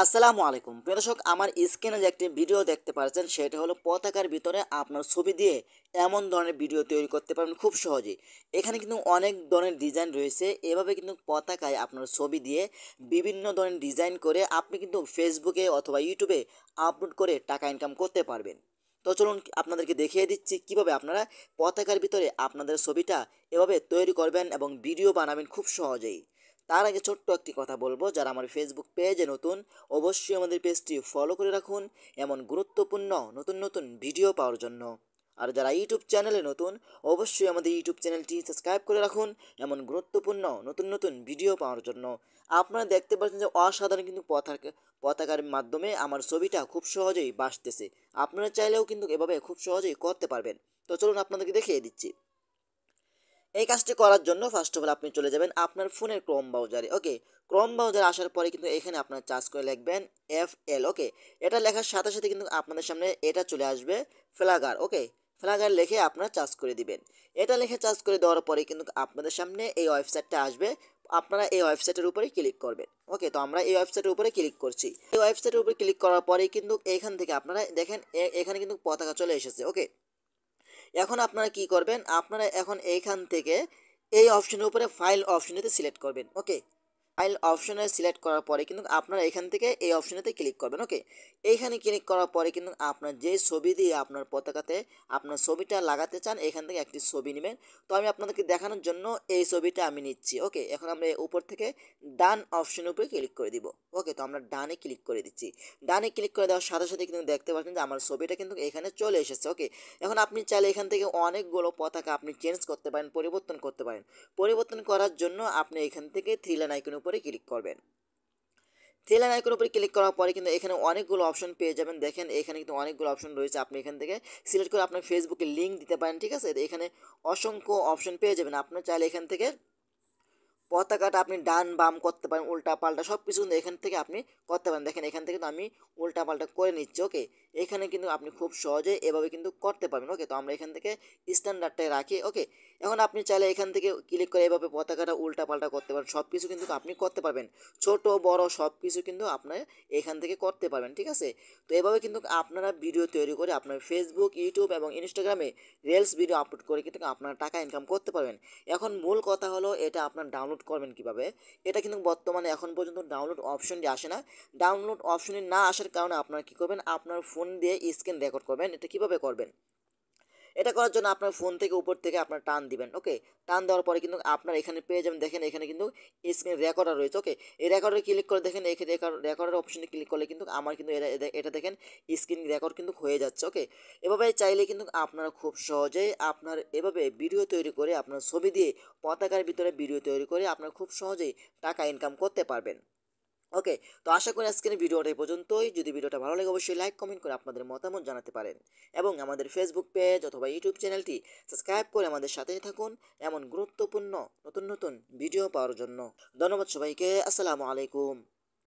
আসসালামু আলাইকুম প্রিয় দর্শক, আমার স্ক্রিনে যে একটি ভিডিও দেখতে পাচ্ছেন সেটা হলো পতাকার ভিতরে আপনার ছবি দিয়ে এমন ধরনের ভিডিও তৈরি করতে পারবেন খুব সহজেই। এখানে কিন্তু অনেক ধরনের ডিজাইন রয়েছে। এভাবে কিন্তু পতাকায় আপনার ছবি দিয়ে বিভিন্ন ধরনের ডিজাইন করে আপনি কিন্তু ফেসবুকে অথবা ইউটিউবে আপলোড করে টাকা ইনকাম করতে পারবেন। তো চলুন আপনাদেরকে দেখিয়ে দিচ্ছি কিভাবে আপনারা পতাকার ভিতরে আপনাদের ছবিটা এভাবে তৈরি করবেন এবং ভিডিও বানাবেন খুব সহজেই। তার আগে ছোট্ট একটি কথা বলবো, যারা আমার ফেসবুক পেজে নতুন অবশ্যই আমাদের পেজটি ফলো করে রাখুন এমন গুরুত্বপূর্ণ নতুন নতুন ভিডিও পাওয়ার জন্য। আর যারা ইউটিউব চ্যানেলে নতুন অবশ্যই আমাদের ইউটিউব চ্যানেলটি সাবস্ক্রাইব করে রাখুন এমন গুরুত্বপূর্ণ নতুন নতুন ভিডিও পাওয়ার জন্য। আপনারা দেখতে পাচ্ছেন যে অসাধারণ কিন্তু পতাকার মাধ্যমে আমার ছবিটা খুব সহজেই বাসতেছে। আপনারা চাইলেও কিন্তু এভাবে খুব সহজেই করতে পারবেন। তো চলুন আপনাদেরকে দেখিয়ে দিচ্ছি। এই কাজটি করার জন্য ফার্স্ট অফ অল আপনি চলে যাবেন আপনার ফোনের ক্রোম ব্রাউজারে। ওকে, ক্রোম ব্রাউজারে আসার পরে কিন্তু এখানে আপনার চার্জ করে লিখবেন FL। ওকে, এটা লেখার সাথে সাথে কিন্তু আপনাদের সামনে এটা চলে আসবে ফ্লাগার। ওকে, ফ্লাগার লিখে আপনারা চার্জ করে দিবেন। এটা লিখে চার্জ করে দেওয়ার পরে কিন্তু আপনাদের সামনে এই ওয়েবসাইটটা আসবে। আপনারা এই ওয়েবসাইটের উপরে ক্লিক করবেন। ওকে, তো আমরা এই ওয়েবসাইটের উপরে ক্লিক করছি। এই ওয়েবসাইটের উপরে ক্লিক করার পরেই কিন্তু এখান থেকে আপনারা দেখেন এখানে কিন্তু পতাকা চলে এসেছে। ওকে, এখন আপনারা কি করবেন, আপনারা এখন এইখান থেকে এই অপশনের উপরে ফাইল অপশনেতে সিলেক্ট করবেন। ওকে, ফাইল অপশনে সিলেক্ট করার পরে কিন্তু আপনারা এখান থেকে এই অপশনেতে ক্লিক করবেন। ওকে, এইখানে ক্লিক করার পরে কিন্তু আপনার যে ছবি দিয়ে আপনার পতাকাতে আপনার ছবিটা লাগাতে চান এখান থেকে একটি ছবি নেবেন। তো আমি আপনাদেরকে দেখানোর জন্য এই ছবিটা আমি নিচ্ছি। ওকে, এখন আমরা উপর থেকে ডান অপশনের উপরে ক্লিক করে দিব। ওকে, তো আমরা ডানে ক্লিক করে দিচ্ছি। ডানে ক্লিক করে দেওয়ার সাথে সাথে কিন্তু দেখতে পাচ্ছেন যে আমার ছবিটা কিন্তু এখানে চলে এসেছে। ওকে, এখন আপনি চাইলে এখান থেকে অনেকগুলো পতাকা আপনি চেঞ্জ করতে পারেন, পরিবর্তন করতে পারেন। পরিবর্তন করার জন্য আপনি এখান থেকে থ্রি লাইন আইকনের উপরে ক্লিক করবেন। থ্রি লাইন আইকনের উপরে ক্লিক করার পরে কিন্তু এখানে অনেকগুলো অপশন পেয়ে যাবেন। দেখেন এখানে কিন্তু অনেকগুলো অপশন রয়েছে। আপনি এখান থেকে সিলেক্ট করে আপনার ফেসবুকে লিঙ্ক দিতে পারেন। ঠিক আছে, এখানে অসংখ্য অপশন পেয়ে যাবেন। আপনার চাইলে এখান থেকে পতাকাটা আপনি ডান বাম করতে পারেন, উল্টা পাল্টা সব কিছু কিন্তু এখান থেকে আপনি করতে পারেন। দেখেন এখান থেকে তো আমি উল্টা পাল্টা করে নিচ্ছি। ওকে, এখানে কিন্তু আপনি খুব সহজে এভাবে কিন্তু করতে পারবেন। ওকে, তো আমরা এখান থেকে স্ট্যান্ডার্ডটাই রাখি। ওকে, এখন আপনি চাইলে এখান থেকে ক্লিক করে এভাবে পতাকাটা উল্টা পাল্টা করতে পারেন। সব কিছু কিন্তু আপনি করতে পারবেন, ছোট বড় সব কিছু কিন্তু আপনার এখান থেকে করতে পারবেন। ঠিক আছে, তো এভাবে কিন্তু আপনারা ভিডিও তৈরি করে আপনার ফেসবুক, ইউটিউব এবং ইনস্টাগ্রামে রিলস ভিডিও আপলোড করে কিন্তু আপনারা টাকা ইনকাম করতে পারবেন। এখন মূল কথা হলো এটা আপনার ডাউনলোড করবেন কিভাবে। এটা কিন্তু বর্তমানে এখন পর্যন্ত ডাউনলোড অপশনটি আসে না। ডাউনলোড অপশনটি না আসার কারণে আপনারা কী করবেন, আপনার ফোন দিয়ে স্ক্রিন রেকর্ড করবেন। এটা কিভাবে করবেন, এটা করার জন্য আপনার ফোন থেকে উপর থেকে আপনার টান দিবেন। ওকে, টান দেওয়ার পরে কিন্তু আপনার এখানে পেয়ে যাবেন। দেখেন এখানে কিন্তু স্ক্রিন রেকর্ডার রয়েছে। ওকে, এই রেকর্ডারে ক্লিক করে দেখেন এখানে রেকর্ডার অপশনে ক্লিক করলে কিন্তু আমার কিন্তু এটা দেখেন স্ক্রিন রেকর্ড কিন্তু হয়ে যাচ্ছে। ওকে, এভাবে চাইলে কিন্তু আপনারা খুব সহজেই আপনার এভাবে ভিডিও তৈরি করে আপনার ছবি দিয়ে পতাকার ভিতরে ভিডিও তৈরি করে আপনার খুব সহজেই টাকা ইনকাম করতে পারবেন। ওকে, তো আশা করি আজকের ভিডিওটা এই পর্যন্তই। যদি ভিডিওটা ভালো লাগে অবশ্যই লাইক কমেন্ট করে আপনাদের মতামত জানাতে পারেন এবং আমাদের ফেসবুক পেজ অথবা ইউটিউব চ্যানেলটি সাবস্ক্রাইব করে আমাদের সাথেই থাকুন এমন গুরুত্বপূর্ণ নতুন নতুন ভিডিও পাওয়ার জন্য। ধন্যবাদ সবাইকে। আসসালামু আলাইকুম।